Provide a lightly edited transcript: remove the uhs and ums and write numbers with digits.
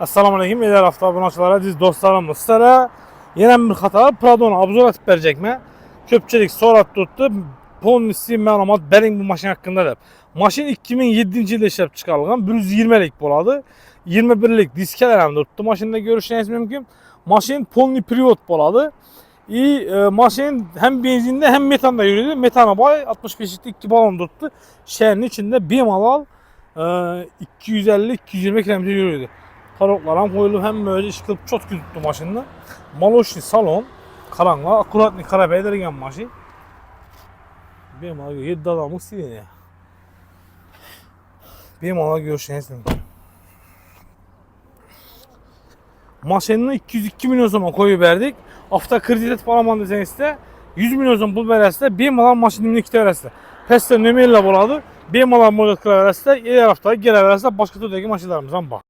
Assalamu alaikum. Eder avtomobilçilara, aziz dostlarım, sizlere yeni bir hata Pradon obzor etip verecekme. Köpçelik sorat tuttu. Polisi məlumat benim bu maşın hakkında da. Maşın 2007 yılda işlep çıkarılgan 120'lik boladı. 21'lik diskeler tuttu. Maşında görüşeniz mümkün. Maşın polni privot boladı. Maşın hem benzinde hem metanda yürüdü. Metana boy 65'lik 2 balon tuttu. Şehrin içinde bir malal 250-220 km yürüdü. Taroklar koyulup hem böyle işkılıp çok tuttu maşında. Maloşni salon, karanlığa, akuratni karabey derken maşın. Benim ala 7 adamlık silin ya. Benim ala görüşeniz mümkün. Maşını 202 milyon zaman koyu verdik. Hafta kreditet falan deseniz de 100 milyon zaman bul verəsdə benim alan maşının 2 verəsdə. Pəstə nömerlə boladı. Benim alan model kıra verəsdə, iler hafta gel verəsdə başka türdeki maşınlarımızdan bak.